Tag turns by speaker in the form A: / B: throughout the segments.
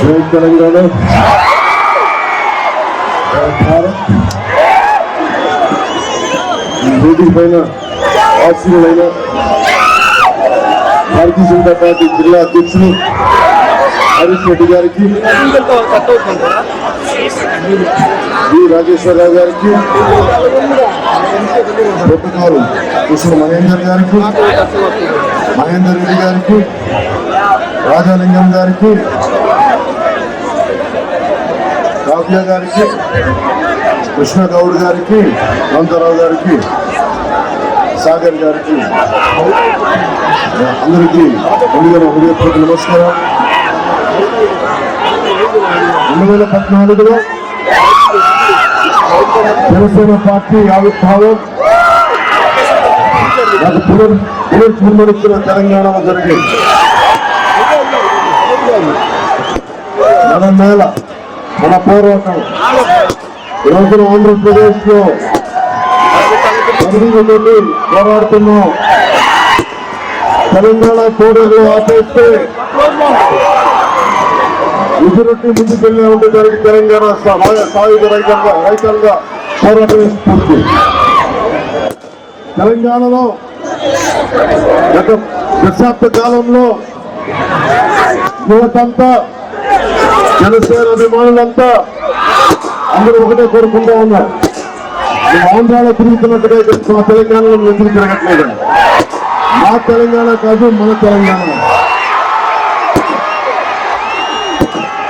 A: తెలంగాణ వేదిక పైన ఆశీనులైన భారతీయ జనతా పార్టీ జిల్లా అధ్యక్షులు హరీష్ రెడ్డి గారికి, వి రాజేశ్వరరావు గారికి, పొట్టుకారు కృష్ణ మహేందర్ గారికి, మహేందర్ రెడ్డి గారికి, రాజాలింగం గారికి, కావ్య గారికి, కృష్ణ గౌడ్ గారికి, కాంతారావు గారికి, సాగర్ గారికి అందరికీ ముందుగా హృదయపూర్వక నమస్కారం. 2014లో జనసేన పార్టీ ఆవిర్భావం నాకు పునర్జన్మనిచ్చిన తెలంగాణలో జరిగింది. మన నేల, మన పోరాటం ఈరోజున ఆంధ్రప్రదేశ్ లో పోరాడుతున్నాం. తెలంగాణ కోడలు ఆపేస్తే ఎదురొట్టి ముందుకెళ్ళే ఉంటే జరిగి తెలంగాణ సాయుధ రైతులుగా పోరాటం స్ఫూర్తి. తెలంగాణలో గత దశాబ్ద కాలంలో యువతంతా, జనసేన అభిమానులంతా అందరూ ఒకటే కోరుకుంటూ ఉన్నారు. ఆంధ్రాలో తిరుగుతున్నట్టుగా మా తెలంగాణలో ఎందుకు తిరగట్లేదండి. మా తెలంగాణ కాదు, మన తెలంగాణ.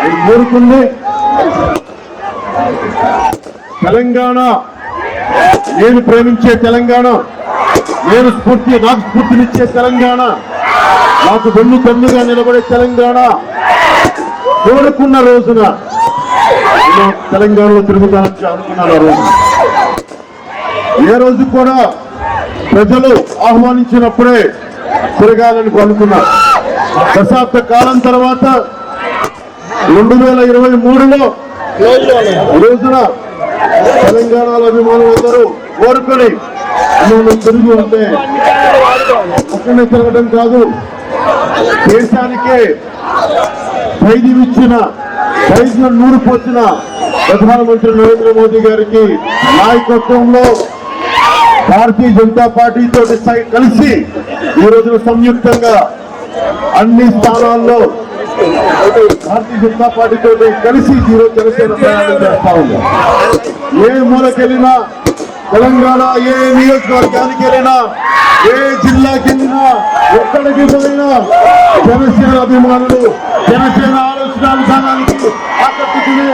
A: ఆయన కోరుకుంది తెలంగాణ, నేను ప్రేమించే తెలంగాణ, నాకు స్ఫూర్తినిచ్చే తెలంగాణ, నాకు వెన్నుదన్నుగా నిలబడే తెలంగాణ కోరుకున్న రోజున నేను తెలంగాణలో తిరుగుతానని అనుకున్నాను. ఆ రోజు ఏ రోజు కూడా ప్రజలు ఆహ్వానించినప్పుడే తిరగాలని అనుకున్నారు. దశాబ్ద కాలం తర్వాత 2023లో రోజున తెలంగాణలో అభిమానులందరూ కోరుకొని నేను తిరిగి ఉంటే అక్కడనే తిరగడం కాదు, దేశానికే ధైర్యం ఇచ్చిన, ధైర్యం నూరిపోసిన ప్రధానమంత్రి నరేంద్ర మోదీ గారికి నాయకత్వంలో భారతీయ జనతా పార్టీతో కలిసి ఈ రోజున సంయుక్తంగా అన్ని స్థానాల్లో భారతీయ జనతా పార్టీతో కలిసి ఈరోజు జనసేన ప్రయాణం చేస్తా ఉంది. ఏ మూలకెళ్ళినా, తెలంగాణ ఏ నియోజకవర్గానికి వెళ్ళినా, ఏ జిల్లాకి వెళ్ళినా, ఎక్కడికి వెళ్ళినా జనసేన అభిమానులు, జనసేన ఆలోచన విధానానికి ఆకట్టుకునే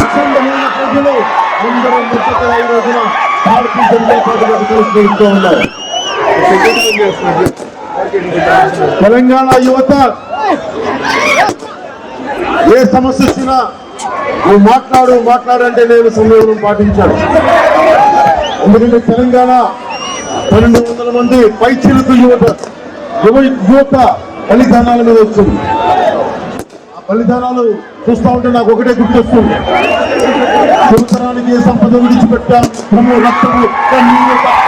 A: అఖండమైన ప్రజలు అందరూ ముఖ్యంగా ఈ రోజున భారతీయ జనతా పార్టీకి తెలుసుకుంటూ ఉన్నారు. తెలంగాణ యువత ఏ సమస్య వచ్చినా నువ్వు మాట్లాడంటే నేను సంయమనం పాటించాను. ఎందుకంటే తెలంగాణ 1200 మంది పైచిలకు యువత బలిదానాల మీద వచ్చింది. ఆ బలిదానాలు చూస్తూ ఉంటే నాకు ఒకటే గుర్తొస్తుంది. సంవత్సరానికి సంపద విడిచిపెట్టాం, రక్తము, కన్నీరు తప్ప,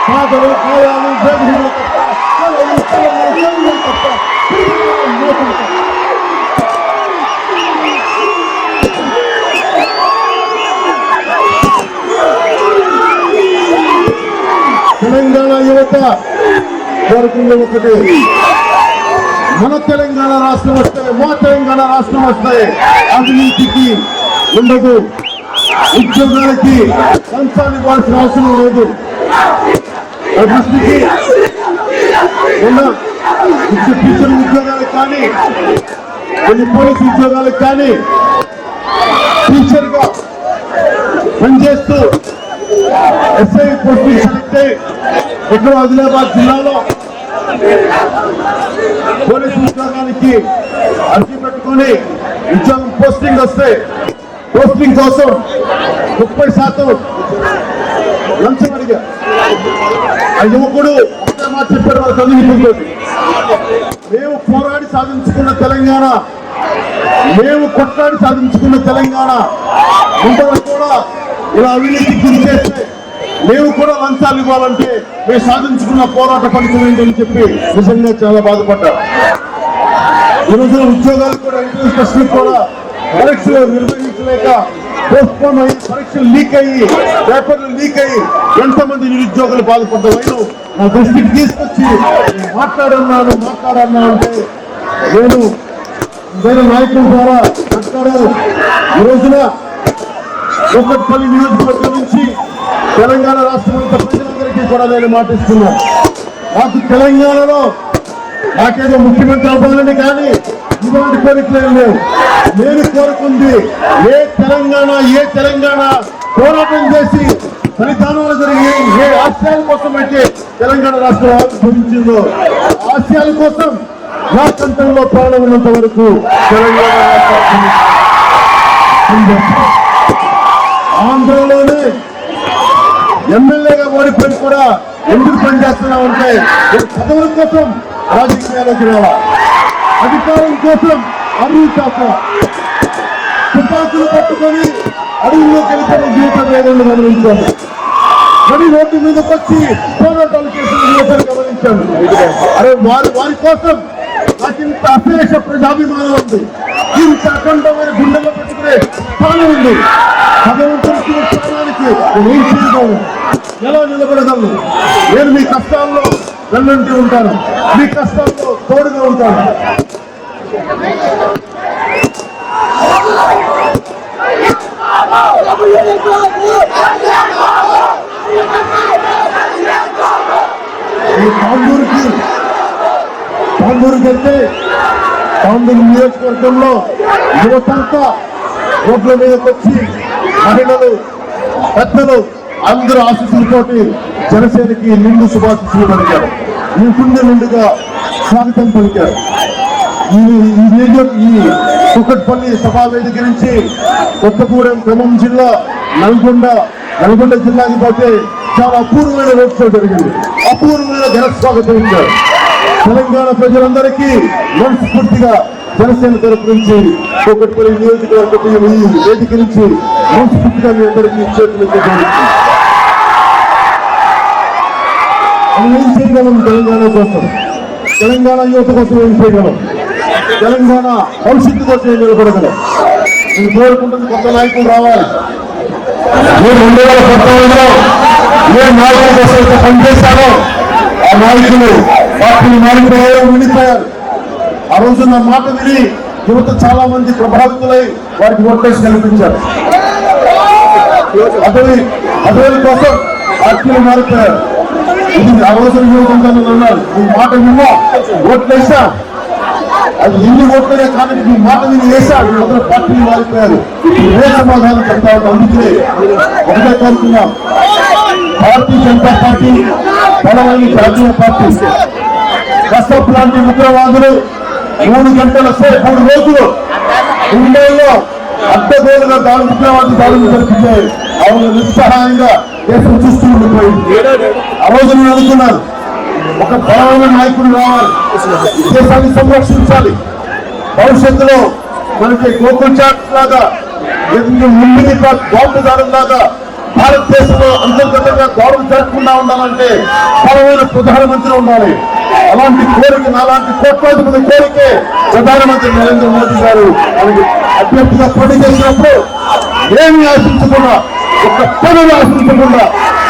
A: పాదలు, కాయాలు, జగీలు తప్ప తెలంగాణ యువత కోరుకునే ఒకటి, మన తెలంగాణ రాష్ట్రం వస్తే, మా తెలంగాణ రాష్ట్రం వస్తే అవినీతికి ఉండదు, ఉద్యోగాలకి లంచాలు ఇవ్వాల్సిన అవసరం లేదు, దృష్టికి టీచర్ ఉద్యోగాలకు కానీ, కొన్ని పోలీసు ఉద్యోగాలకు కానీ టీచర్గా పనిచేస్తూ ఎస్ఐ పోస్టింగ్ సెలెక్ట్ అయ్యి ఎక్కడ ఆదిలాబాద్ జిల్లాలో పోలీసు ఉద్యోగానికి అర్జీ పెట్టుకుని ఉద్యోగం పోస్టింగ్ వస్తే పోస్టింగ్ కోసం 30% లంచం అడిగా. ఆ యువకుడు ఒకే మాట చెప్పారు, వాళ్ళ చదువుకుంటుంది. మేము పోరాడి సాధించుకున్న తెలంగాణ, మేము కొట్లాడి సాధించుకున్న తెలంగాణ ముందర కూడా ఇలా అవినీతి గురి చేస్తే, మేము కూడా లంచాలు ఇవ్వాలంటే మేము సాధించుకున్న పోరాట ఫలితం ఏంటని చెప్పి నిజంగా చాలా బాధపడ్డారు. ఈ రోజున ఉద్యోగాలు కూడా ఇంటర్వ్యూ టెస్టులు కూడా పరీక్షలు నిర్వహించలేక పోస్ట్పోన్ అయ్యి పరీక్షలు లీక్ అయ్యి పేపర్లు లీక్ అయ్యి ఎంతమంది నిరుద్యోగులు బాధపడ్డారు నా దృష్టికి తీసుకొచ్చి మాట్లాడన్నాను అంటే నేను వేరే నాయకుల ద్వారా మాట్లాడారు. ఈ రోజున కూకట్పల్లి నియోజకవర్గం నుంచి తెలంగాణ రాష్ట్రం ప్రజలందరికీ కూడా నేను మాటిస్తున్నాను. నాకు తెలంగాణలో నాకేదో ముఖ్యమంత్రి అవ్వాలని కానీ ఇటువంటి కోరికలేం లేవు. నేను కోరుకుంది ఏ తెలంగాణ పోరాటం చేసి ఫలితాలు జరిగి ఏ ఆశయాల కోసం అయితే తెలంగాణ రాష్ట్రం ఆవిర్భవించిందో ఆశయాల కోసం నా కంఠంలో ప్రాణం ఉన్నంత వరకు తెలంగాణ రాష్ట్రం ఆంధ్రలోనే ఎమ్మెల్యేగా ఓడిపోయి కూడా ఎందుకు పనిచేస్తున్నావు అంటే పదవుల కోసం రాజకీయాల్లోకి రావా, అధికారం కోసం అభివృద్ధి చేస్తా, తుపాకులు పట్టుకొని అడవుల్లోకి వెళ్తున్న జీవిత వేదనలు గమనించాను. నడి రోడ్డు మీదకి వచ్చి పోరాటాలు చేసిన యువతను గమనించాను. అరే వారి కోసం నాకు ఇంత అశేష ప్రజాభిమానం ఉంది, ఇంత అఖండమైన గుండెల్లో పెట్టుకునే స్థానం ఉంది. భగవంతుడికి స్థానానికి నేను ఏం చేయగలను, ఎలా నిలబడగలను? నేను మీ కష్టాల్లో వెన్నంటి ఉంటాను, మీ కష్టాల్లో తోడుగా ఉంటాను. తాండూరుకి వెళ్తే తాండూరు నియోజకవర్గంలో యువతంతా రోడ్ల మీదకి వచ్చి మహిళలు పెద్దలు అందరూ ఆశీస్సులతోటి జనసేనకి నిండు శుభాశీస్సులు పలికారు. ఈ గుండె నిండుగా స్వాగతం పలికారు. ఈ కూకట్పల్లి సభా వేదిక నుంచి కొత్తగూడెం ఖమ్మం జిల్లా నల్గొండ జిల్లాకి పోతే చాలా అపూర్వమైన రోడ్ షో జరిగింది. అపూర్వమైన ఘన స్వాగతం ఇచ్చారు. తెలంగాణ ప్రజలందరికీ మనస్ఫూర్తిగా జనసేన తరపు నుంచి కూకట్పల్లి నియోజకవర్గం ఈ వేదిక నుంచి మనస్ఫూర్తిగా మీ అందరికీ చేతులు మనం ఏం చేయగలం? తెలంగాణ కోసం, తెలంగాణ యువత కోసం ఏం చేయగలం? తెలంగాణ భవిష్యత్తు కోసం ఏం నిలబడగలం? నేను కోరుకుంటుంది కొత్త నాయకులు రావాలి. నేను 2019లో ఏ నాయకుల కోసం అయితే పనిచేశానో ఆ నాయకులు పార్టీని మారిపోయారు, విడిపోయారు. ఆ రోజు నా మాట విని యువత చాలా మంది ప్రభావితులై వారికి ఓటేసి కల్పించారు. పదవుల కోసం పార్టీలు మారిపోయారు. ఇది ఆ రోజు యువతంగా ఉన్నారు. ఈ మాట విన్నా ఓట్లేసా, అది ఎన్ని ఓట్లనే కానీ ఈ మాట విని వేసా వీళ్ళందరూ పార్టీలు మారిపోయారు. ఏ సమాధానం చెప్తా ఉంటాం. అందుకే ఒకటే కోరుతున్నాం, భారతీయ జనతా పార్టీ బలమైన జాతీయ పార్టీ. కసబ్ లాంటి ఉగ్రవాదులు 3 గంటల సేపు 3 రోజులు ముంబైలో అడ్డగోలుగా ఉగ్రవాది దాడులు జరిపితే అవును నిస్సహాయంగా దేశం చూస్తూ ఉండిపోయింది. ఆ రోజు నేను అనుకున్నాను, ఒక బలమైన నాయకుడు రావాలి, దేశాన్ని సంరక్షించాలి. భవిష్యత్తులో మనకి గోకుల్ చాట్ లాగా ముందుకి బాంబుదారులాగా భారతదేశంలో అంతర్గతంగా గౌరవం జరగకుండా ఉండాలంటే బలమైన ప్రధానమంత్రి ఉండాలి. అలాంటి కోరిక, నాలాంటి కోట్లాది మంది కోరికే ప్రధానమంత్రి నరేంద్ర మోదీ గారు మనకి అభ్యర్థిగా పోటీ చేసినప్పుడు ఏమి ఆశించకుండా, ఒక పనులు ఆశించకుండా,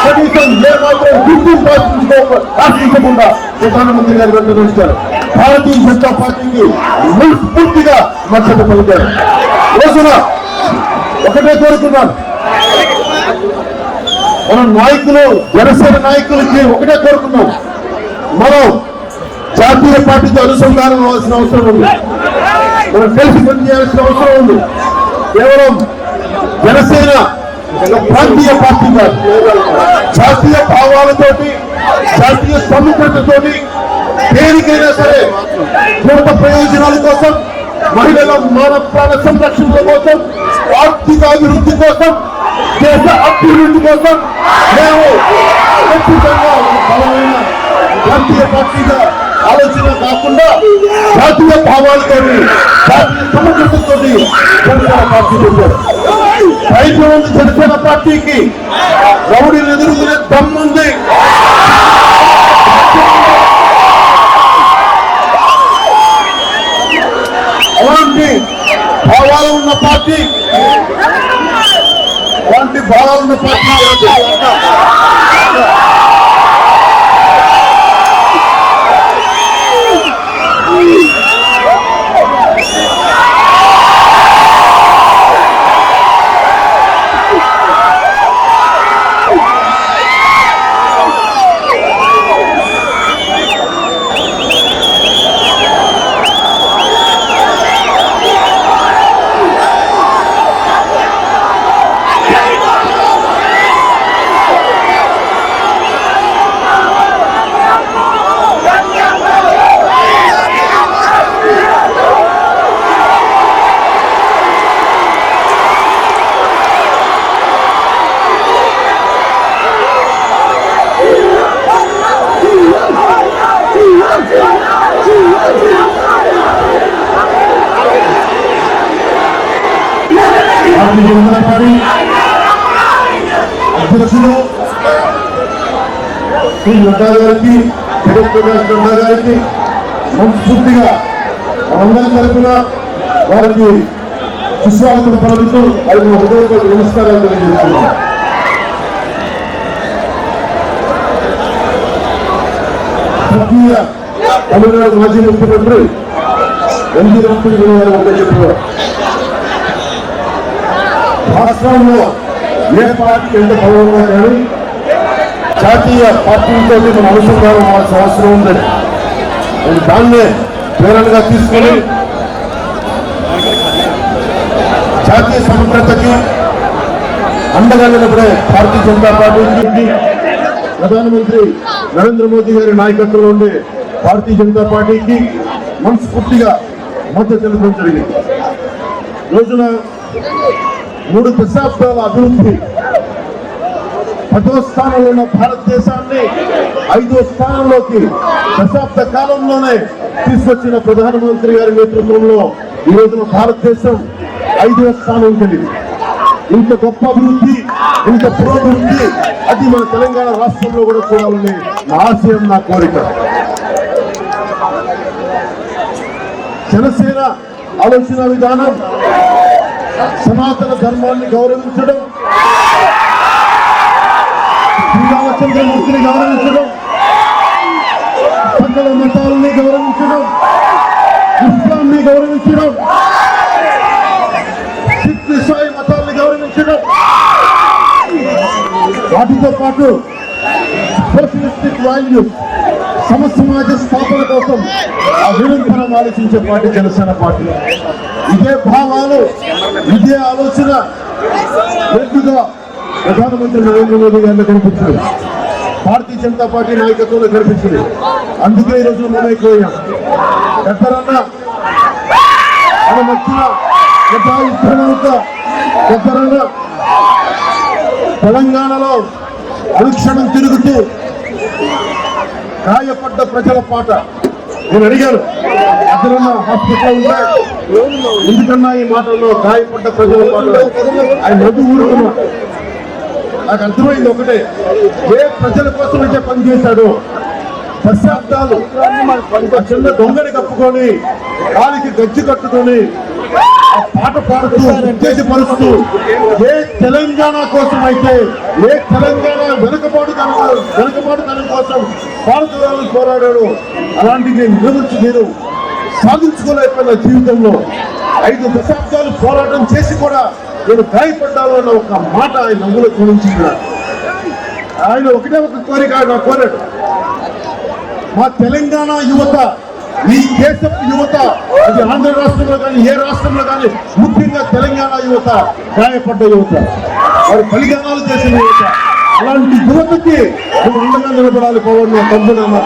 A: కనీసం ఏ మాత్రం గుర్తింపు ఆశించకుండా ప్రధానమంత్రి గారు వెంటనిస్తారు. భారతీయ జనతా పార్టీకి పూర్తిగా మద్దతు పలికారు. రోజున ఒకటే కోరుకున్నాను, మన నాయకులు జనసేన నాయకులకి ఒకటే కోరుకున్నాం, మనం జాతీయ పార్టీతో అనుసంధానం అవ్వాల్సిన అవసరం ఉంది. మనం కలిసి పనిచేయాల్సిన అవసరం ఉంది. కేవలం జనసేన ప్రాంతీయ పార్టీ కాదు, జాతీయ భావాలతోటి, జాతీయ సముఖతతోటి దేనికైనా సరే యువత ప్రయోజనాల కోసం, మహిళల మానవ ప్రాణ సంరక్షణ కోసం, ఆర్థిక అభివృద్ధి కోసం, దేశ అభివృద్ధి కోసం మేము ఖచ్చితంగా బలమైన జాతీయ పార్టీగా ఆలోచన కాకుండా జాతీయ భావాలతో, జాతీయ సమగ్రతతో జనసేన పార్టీ పెట్టారు. రైతు ఉంది జనసేన పార్టీకి రౌడీని ఎదుర్కొనే దమ్ముంది. అధ్యక్షులు శ్రీ నడ్డా గారికి, జగత్ప్రకాష్ నడ్డా గారికి మనస్ఫూర్తిగా మనందరి తరఫున వారికి సుస్వాగతం పలుకుతూ అది హృదయపూర్వక నమస్కారాలు తెలియజేస్తున్నాం. తమిళనాడు మాజీ ముఖ్యమంత్రి ఎన్టీ రామకృష్ణ గారు ఒకటే చెప్పారు, రాష్ట్రంలో ఏ పార్టీ ఎంత బలంగా కానీ జాతీయ పార్టీలతో మన అనుసంధానం అవ్వాల్సిన అవసరం ఉందని దాన్నే ప్రేరణగా తీసుకొని జాతీయ సమగ్రతకి అండగా నిలబడే భారతీయ జనతా పార్టీకి ప్రధానమంత్రి నరేంద్ర మోదీ గారి నాయకత్వంలో ఉండే భారతీయ జనతా పార్టీకి మనస్ఫూర్తిగా మద్దతు తెలపడం జరిగింది. రోజున 3 దశాబ్దాల అభివృద్ధి 10వ స్థానంలో ఉన్న భారతదేశాన్ని 5వ స్థానంలోకి దశాబ్ద కాలంలోనే తీసుకొచ్చిన ప్రధానమంత్రి గారి నేతృత్వంలో ఈ రోజున భారతదేశం 5వ స్థానం కలిగింది. ఇంత గొప్ప అభివృద్ధి, ఇంత పురోభివృద్ధి అది మన తెలంగాణ రాష్ట్రంలో కూడా చూడాలని నా ఆశయం, నా కోరిక. జనసేన ఆలోచన విధానం సనాతన ధర్మాన్ని గౌరవించడం, శ్రీరామచంద్రమూర్తిని గౌరవించడం, సకల మతాలని గౌరవించడం, ఇస్లాంని గౌరవించడం, సిక్ ఇసాయి మతాలని గౌరవించడం, వాటితో పాటు సోషలిస్టిక్ వాల్యూస్ సమసమాజ స్థాపన కోసం నిరంతరం ఆలోచించే పార్టీ జనసేన పార్టీ. ఇదే భావాలు, ఇదే ఆలోచన ఎక్కువగా ప్రధానమంత్రి నరేంద్ర మోదీ గారిలో కనిపించింది, భారతీయ జనతా పార్టీ నాయకత్వంలో కనిపించింది. అందుకే ఈ రోజు మమైపోయాం. ఎక్కడన్నా మనం వచ్చిన ఎక్కడన్నా తెలంగాణలో అనుక్షణం తిరుగుతూ గాయపడ్డ ప్రజల పాట నేను అడిగాను, ఎక్కడన్నా హాస్పిటల్ ఉంటే ఎందుకన్నా ఈ మాటల్లో గాయపడ్డ ప్రజల పాట ఆయన నవ్వు ఊరుకున్నా. నాకు అర్థమైంది ఒకటే, ఏ ప్రజల కోసం అయితే పనిచేశాడో దశాబ్దాలు చిన్న దొంగని కప్పుకొని కాలికి గజ్జి కట్టుకొని ఆ పాట పాడుతూ ఉత్తేజపరుస్తూ ఏ తెలంగాణ కోసం అయితే, ఏ తెలంగాణ వెనుకబాటుతనం కోసం భారతదేశం పోరాడాడు, అలాంటివి మీరు సాధించుకోలేకపోయిన జీవితంలో 5 దశాబ్దాలు పోరాటం చేసి కూడా నేను గాయపడ్డాను అన్న ఒక మాట ఆయన నవ్వులో చూపించాడు. ఆయన ఒకటే ఒక కోరిక ఆయన కోరాడు, మా తెలంగాణ యువత, ఈ దేశపు యువత, అది ఆంధ్ర రాష్ట్రంలో కానీ ఏ రాష్ట్రంలో కానీ ముఖ్యంగా తెలంగాణ యువత గాయపడ్డ యువత, వారు బలిదానాలు చేసిన యువత, అలాంటి యువతకి నువ్వు అండగా నిలబడాలి పవన్ తమ్ముడైనా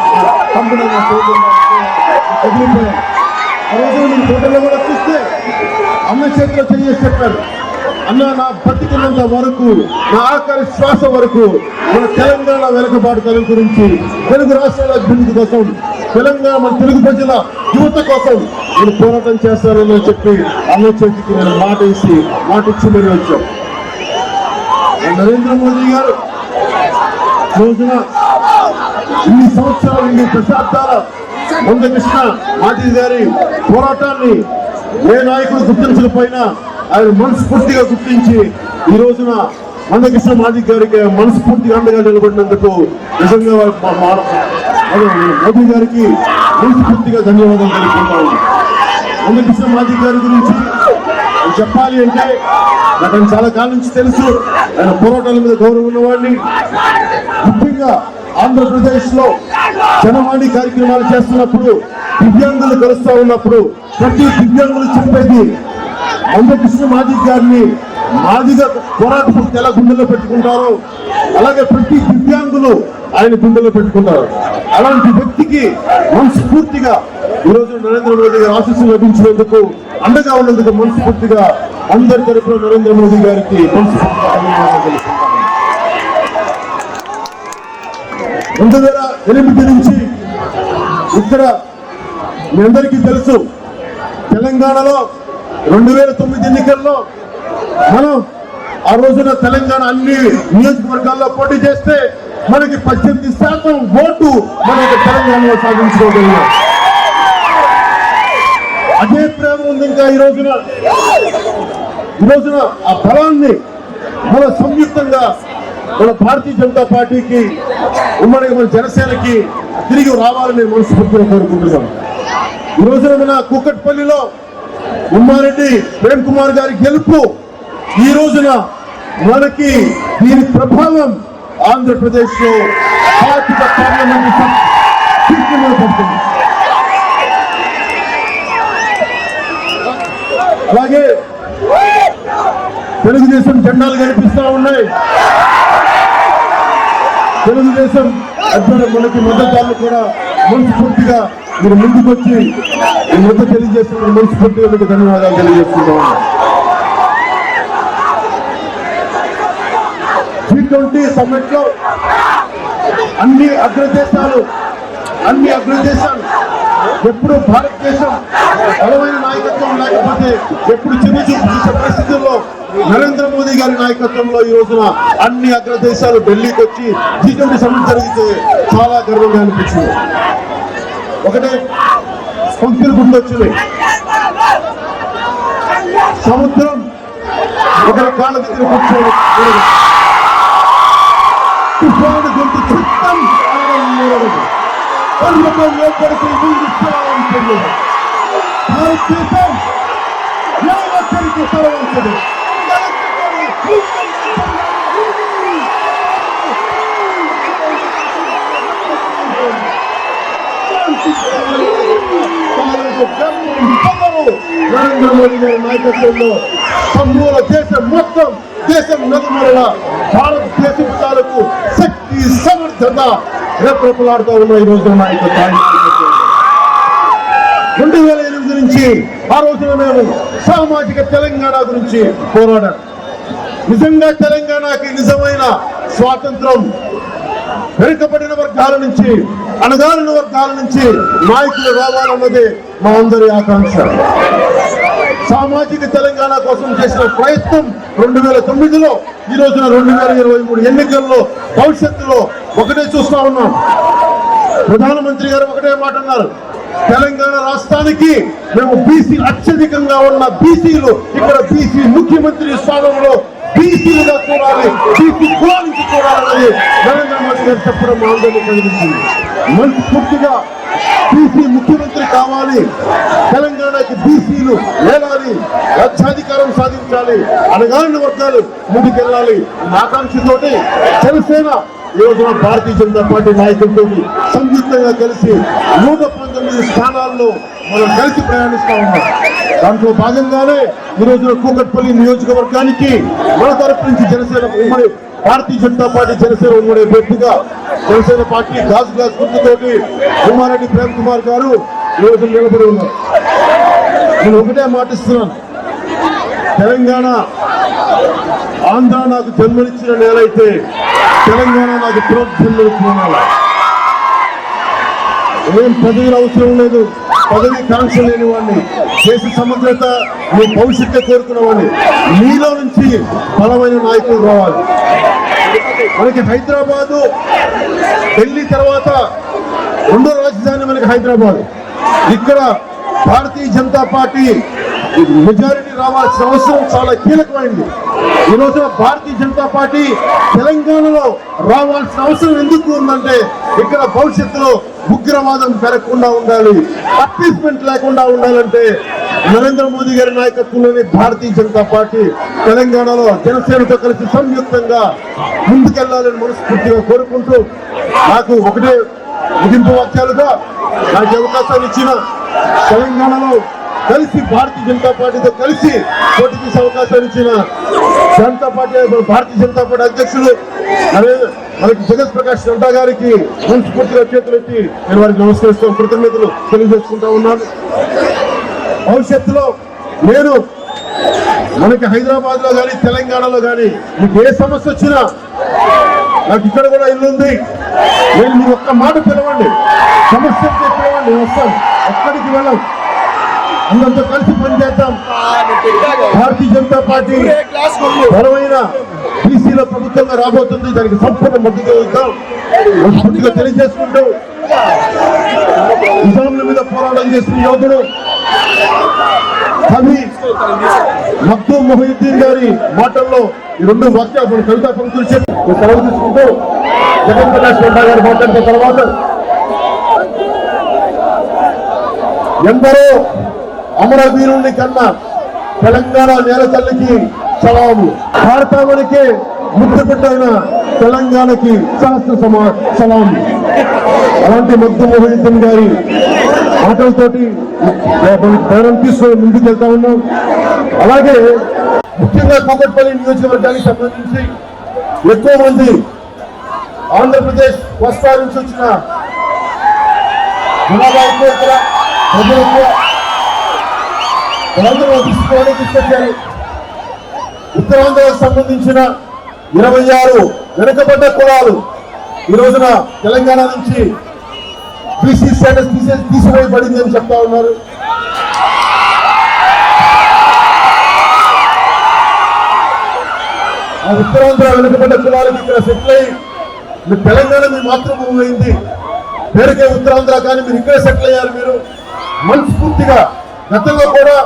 A: ఆ రోజు నేను ఫోటోలో కూడా చూస్తే అన్న చేతిలో చేసి చెప్పారు, అన్న నా బతికినంత వరకు, నా ఆఖరి శ్వాస వరకు మన తెలంగాణ వెనుకబాటుతనం గురించి, తెలుగు రాష్ట్రాల అభివృద్ధి కోసం, తెలంగాణ మన తెలుగు ప్రజల యువత కోసం నేను పోరాటం చేస్తానని చెప్పి అన్న చేతికి నేను మాట ఇచ్చి మరి వచ్చాం. నరేంద్ర మోదీ గారు రోజున ఇన్ని సంవత్సరాలు, ఇన్ని దశాబ్దాల మందకృష్ణ మాజీ గారి పోరాటాన్ని ఏ నాయకుడు గుర్తించకపోయినా ఆయన మనస్ఫూర్తిగా గుర్తించి ఈ రోజున మందకృష్ణ మాదిక్ గారికి మనస్ఫూర్తిగా అండగా నిలబడినందుకు నిజంగా మోదీ గారికి మనస్ఫూర్తిగా ధన్యవాదాలు తెలుపుకుంటాను. మందకృష్ణ మాదిక్ గారి గురించి చెప్పాలి అంటే నాకు చాలా కాలం నుంచి తెలుసు. ఆయన పోరాటాల మీద గౌరవం ఉన్నవాడిని. ముఖ్యంగా ఆంధ్రప్రదేశ్ లో జనవాణి కార్యక్రమాలు చేస్తున్నప్పుడు, దివ్యాంగులు కలుస్తా ఉన్నప్పుడు ప్రతి దివ్యాంగులు చెప్పేది మందకృష్ణ మాదిక్ గారిని మాదిగా పోరాట శక్తి ఎలా గుండెల్లో పెట్టుకుంటారో అలాగే ప్రతి దివ్యాంగులు ఆయన గుండెల్లో పెట్టుకుంటారు. అలాంటి వ్యక్తికి మనస్ఫూర్తిగా ఈరోజు నరేంద్ర మోదీ గారి ఆశీస్సులు లభించినందుకు, అండగా ఉన్నందుకు మనస్ఫూర్తిగా అందరి తరఫున నరేంద్ర మోదీ గారికి మనస్ఫూర్తిగా ధన్యవాదాలు తెలుపుకుంటాను. 2008 నుంచి ఇక్కడ మీ అందరికీ తెలుసు, తెలంగాణలో 2009 ఎన్నికల్లో మనం ఆ రోజున తెలంగాణ అన్ని నియోజకవర్గాల్లో పోటీ చేస్తే మనకి 18% ఓటు మనకి తెలంగాణలో సాధించుకోగలిగాం. అదే ప్రేమ ఉంది ఇంకా ఈ రోజున ఆ బలాన్ని మన సంయుక్తంగా మన భారతీయ జనతా పార్టీకి, ఉమ్మడిగా మన జనసేనకి తిరిగి రావాలని మనస్ఫూర్తిగా కోరుకుంటున్నాం. ఈ రోజున మన కూకట్పల్లిలో ఉమ్మారెడ్డి ప్రేమ్ కుమార్ గారి గెలుపు ఈ రోజున మనకి దీని ప్రభావం ఆంధ్రప్రదేశ్ లో పార్లమెంట్ పడుతుంది. అలాగే తెలుగుదేశం జెండాలు కనిపిస్తా ఉన్నాయి. తెలుగుదేశం మనకి మద్దతుదారులు కూడా మనస్ఫూర్తిగా మీరు ముందుకు వచ్చి ఈ మద్దతు తెలియజేస్తున్న మనస్ఫూర్తిగా మీకు ధన్యవాదాలు తెలియజేస్తున్నాం. G20 సమ్మిట్ లో అన్ని అగ్రదేశాలు ఎప్పుడు భారతదేశం బలమైన నాయకత్వం లేకపోతే ఎప్పుడు చిన్న చూపించే పరిస్థితుల్లో నరేంద్ర మోదీ గారి నాయకత్వంలో ఈ రోజున అన్ని అగ్రదేశాలు ఢిల్లీకి వచ్చి G20 సమ్మిట్ జరిగితే చాలా గర్వంగా అనిపించింది. ఒకటే పంక్తులు గుర్తొచ్చినాయి. సముద్రం ఒకరి కాళ్ళ దగ్గర కూర్చోడు, తుఫాను గొంతు చుట్టం పర్వతం ఏర్పడితే ముందు భారతదేశం యావత్తరికి తరవంచదు. నరేంద్ర మోదీ గారి నాయకత్వంలో సమూల దేశం నలుమూలల భారతదేశం తాలూకు శక్తి సమర్థత రెపరెపలాడుతూ ఉన్న ఈ రోజు నాయకత్వం. 2008 నుంచి ఆ రోజున మేము సామాజిక తెలంగాణ గురించి పోరాడాం. నిజంగా తెలంగాణకి నిజమైన స్వాతంత్రం వెనుకబడిన వర్గాల నుంచి, అణగారిన వర్గాల నుంచి నాయకులు రావాలన్నదే మా అందరి ఆకాంక్ష. సామాజిక తెలంగాణ కోసం చేసిన ప్రయత్నం 2009లో, ఈ రోజున 2023 ఎన్నికల్లో భవిష్యత్తులో ఒకటే చూస్తా ఉన్నాం. ప్రధానమంత్రి గారు ఒకటే మాట అన్నారు, తెలంగాణ రాష్ట్రానికి మేము బీసీ అత్యధికంగా ఉన్న బీసీలు ఇక్కడ బీసీ ముఖ్యమంత్రి స్థానంలో బీసీలుగా చూడాలి, బీసీ కులానికి చూడాలన్నది నరేంద్ర మోదీ గారు చెప్పడం మా అందరినీ కలిగించింది. మనస్ఫూర్తిగా బీసీ ముఖ్యమంత్రి కావాలి, తెలంగాణకి బీసీలు వేలాలి, రాజ్యాధికారం సాధించాలి, అణగారిన వర్గాలు ముందుకెళ్ళాలి ఆకాంక్షతోటి జనసేన ఈ రోజున భారతీయ జనతా పార్టీ నాయకులతో సంయుక్తంగా కలిసి 119 స్థానాల్లో మనం కలిసి ప్రయాణిస్తా ఉన్నాం. దాంట్లో భాగంగానే ఈ రోజున కూకట్పల్లి నియోజకవర్గానికి మన తరపు నుంచి జనసేన ఉమ్మడి భారతీయ జనతా పార్టీ జనసేన ఉమ్మడి అభ్యర్థిగా జనసేన పార్టీ గ్లాస్ గుర్తుతోటి ఉమ్మారెడ్డి ప్రేమ్ కుమార్ గారు ఈ రోజు నిలబడి ఉన్నారు. నేను ఒకటే మాటిస్తున్నాను, తెలంగాణ ఆంధ్ర నాకు జన్మనిచ్చిన నేలైతే తెలంగాణ నాకు జన్మనిచ్చిన నేల. ఏం పదవిలు అవసరం లేదు, పదవి కాంక్ష లేని వాడిని, దేశ సమగ్రత మీ భవిష్యత్తు కోరుకున్న వాడిని. మీలో నుంచి బలమైన నాయకులు రావాలి. మనకి హైదరాబాదు, ఢిల్లీ తర్వాత రెండో రాజధాని మనకి హైదరాబాద్. ఇక్కడ భారతీయ జనతా పార్టీ మెజారిటీ రావాల్సిన అవసరం చాలా కీలకమైంది. ఈ రోజున భారతీయ జనతా పార్టీ తెలంగాణలో రావాల్సిన అవసరం ఎందుకు ఉందంటే ఇక్కడ భవిష్యత్తులో ఉగ్రవాదం పెరగకుండా ఉండాలి, అప్పీస్మెంట్ లేకుండా ఉండాలంటే నరేంద్ర మోదీ గారి నాయకత్వంలోని భారతీయ జనతా పార్టీ తెలంగాణలో జనసేనతో కలిసి సంయుక్తంగా ముందుకెళ్లాలని మనస్ఫూర్తిగా కోరుకుంటూ నాకు ఒకటే ముగింపు వాక్యాలుగా నాకు అవకాశాన్ని ఇచ్చిన తెలంగాణలో కలిసి భారతీయ జనతా పార్టీతో కలిసి పోటీ చేసే అవకాశాన్ని ఇచ్చిన భారతీయ జనతా పార్టీ అధ్యక్షులు మనకి జగత్ ప్రకాష్ నడ్డా గారికి మనస్ఫూర్తిగా చేతులెత్తి నేను వారికి నమస్కరిస్తూ కృతజ్ఞతలు తెలియజేసుకుంటా ఉన్నాను. భవిష్యత్తులో నేను మనకి హైదరాబాద్ లో కానీ తెలంగాణలో కానీ మీకు ఏ సమస్య వచ్చినా నాకు ఇక్కడ కూడా ఇల్లు ఉంది, నేను మీరు ఒక్క మాట పిలవండి, సమస్య పిలవండి, నేను వస్తాను, ఎక్కడికి వెళ్ళాం, అందరితో కలిసి పనిచేద్దాం. భారతీయ జనతా పార్టీ బలమైన బీసీల ప్రభుత్వంగా రాబోతుంది, దానికి సంపూర్ణ మద్దతు ఇద్దాం పూర్తిగా తెలియజేసుకుంటూ నిజాముల మీద పోరాటం చేసిన యోధుడు కవి మక్దూం మొహియుద్దీన్ గారి మాటల్లో ఈ రెండు వాక్యాలు కవితా పంక్తులు చెప్పి సెలవు తీసుకుంటూ జగన్ ప్రకాష్ నడ్డా గారు మాట్లాడిన తర్వాత ఎందరో అమరవీరుని కన్నా తెలంగాణ నేల తల్లికి సలాము, భారతావనికి ముద్దు పెట్టైన తెలంగాణకి సహస్ర సలాము. అలాంటి మక్దూం మొహియుద్దీన్ గారి మాటలతోటి ప్రయాణం తీసుకొని ముందుకు వెళ్తా ఉన్నాం. అలాగే ముఖ్యంగా కూకట్పల్లి నియోజకవర్గానికి సంబంధించి ఎక్కువ మంది ఆంధ్రప్రదేశ్ కోస్తా నుంచి వచ్చిన జనాభా ఎక్కువ, ఇక్కడ ప్రజలు ఎక్కువ, వాళ్ళందరూ తీసుకొచ్చారు. ఉత్తరాంధ్రకు సంబంధించిన 26 వెనుకబడ్డ కులాలు ఈ రోజున తెలంగాణ నుంచి బీసీ స్టేటస్ తీసివేయబడింది అని చెప్తా ఉన్నారు. ఆ ఉత్తరాంధ్ర వెనుకబడ్డ కులాలకి ఇక్కడ సెటిల్ అయ్యి తెలంగాణ మీ మాతృభూమి అయింది, పేరుకే ఉత్తరాంధ్ర, కానీ మీరు ఇక్కడే సెటిల్ అయ్యారు. మీరు మనస్ఫూర్తిగా గతంలో కూడా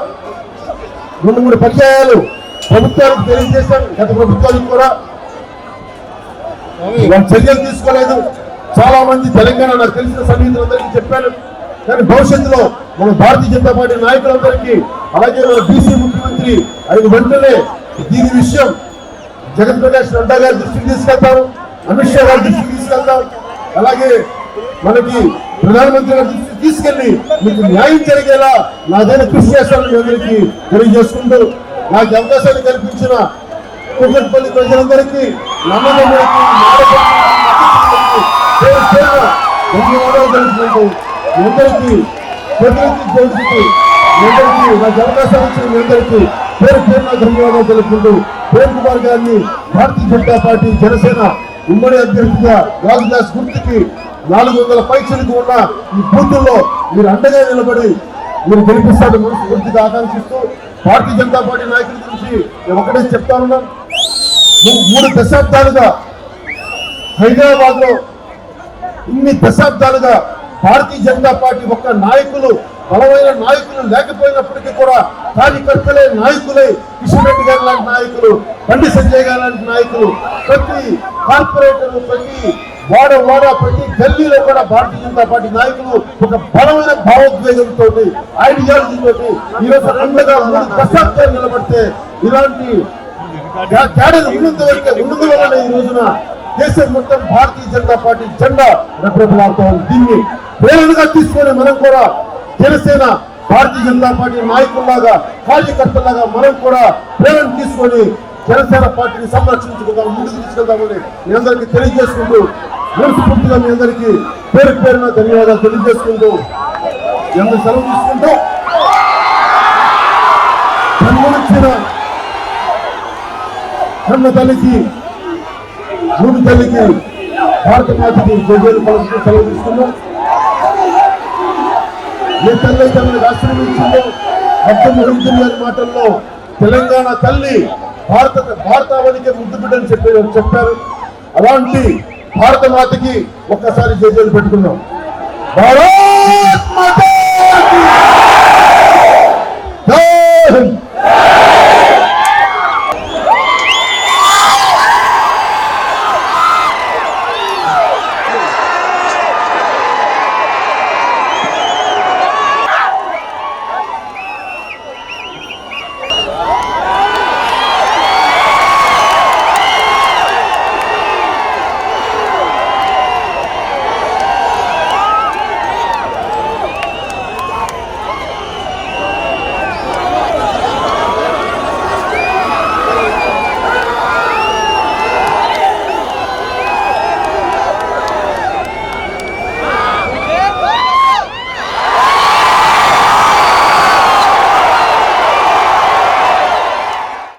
A: 2-3 పర్యాయాలు ప్రభుత్వానికి తెలియజేశారు, గత ప్రభుత్వానికి కూడా చర్యలు తీసుకోలేదు. చాలా మంది తెలంగాణ నాకు తెలిసిన సన్నిహితులందరికీ చెప్పాను, కానీ భవిష్యత్తులో మన భారతీయ జనతా పార్టీ నాయకులందరికీ అలాగే మన బీసీ ముఖ్యమంత్రి ఆయన వెంటనే దీని విషయం జగన్ ప్రకాష్ నడ్డా గారి దృష్టికి తీసుకెళ్తారు, అమిత్ షా గారి దృష్టికి తీసుకెళ్తాం, అలాగే మనకి ప్రధానమంత్రి గారి దృష్టికి తీసుకెళ్లి మీకు న్యాయం జరిగేలా నాదైనా కృషి చేస్తానని అందరికీ తెలియజేసుకుంటూ నాకు అవకాశాన్ని కల్పించిన కూకట్పల్లి ప్రజలందరికీ, నమ్మదమ్మడికి, ధన్యవాదాలు తెలుసుకుంటూ మీ అందరికీ ప్రతినిధి జోడించుతూ మీ అందరికీ నాకు అవకాశాలు ఇచ్చిన మీ అందరికీ పేరు పేరున ధన్యవాదాలు తెలుపుకుంటూ ప్రేమ్ కుమార్ గారిని భారతీయ జనతా పార్టీ జనసేన ఉమ్మడి అభ్యర్థిగా గాజు గ్లాస్ గుర్తుకి 400 పైసలకు ఉన్న ఈ బూతుల్లో మీరు అండగా నిలబడి మీరు గెలిపిస్తారని మనస్ఫూర్తిగా ఆకాంక్షిస్తూ భారతీయ జనతా పార్టీ నాయకుల గురించి నేను ఒకటే చెప్తా ఉన్నాను. 3 దశాబ్దాలుగా హైదరాబాద్ లో ఇన్ని దశాబ్దాలుగా భారతీయ జనతా పార్టీ ఒక్క నాయకులు, బలమైన నాయకులు లేకపోయినప్పటికీ కూడా కార్యకర్తలే నాయకులే, కిషన్ రెడ్డి గారు లాంటి నాయకులు, బండి సంజయ్ గారు లాంటి నాయకులు, ప్రతి కార్పొరేటర్, ప్రతి వాడ ప్రతి గల్లీలో కూడా భారతీయ జనతా పార్టీ నాయకులు ఒక బలమైన భావోద్వేగంతో, ఐడియాలజీతో ఈరోజు అండగా 3 దశాబ్దాలు నిలబడితే ఇలాంటి ఉన్నందు వలన ఈ రోజున దేశం మొత్తం భారతీయ జనతా పార్టీ జెండా రెపరెపలాడుతూ ఉంది. దీన్ని ప్రేరణగా తీసుకొని మనం కూడా జనసేన భారతీయ జనతా పార్టీ నాయకుల్లాగా, కార్యకర్తలాగా మనం కూడా ప్రేరణ తీసుకొని జనసేన పార్టీని సంరక్షించుకుందాం, ముందుకు తీసుకెళ్దామని మీ అందరికీ తెలియజేసుకుంటూ మనస్ఫూర్తిగా మీ అందరికీ పేరు పేరున ధన్యవాదాలు తెలియజేసుకుంటూ అందరూ సెలవు తీసుకుంటూ జన్మనిచ్చిన కన్న తల్లికి, భూమి తల్లికి, భారత మాతకి జైలు పలుకుతూ సెలవు తీసుకున్నాం. ఏ తల్లి అయితే మనకు ఆశ్రమించిందో మక్దూం మొహియుద్దీన్ గారి మాటల్లో తెలంగాణ తల్లి భారతావనికి ముద్దు బిడ్డని చెప్పారు. అలాంటి భారత మాతకి ఒక్కసారి జైలు పెట్టుకున్నాం. భారత్ మాత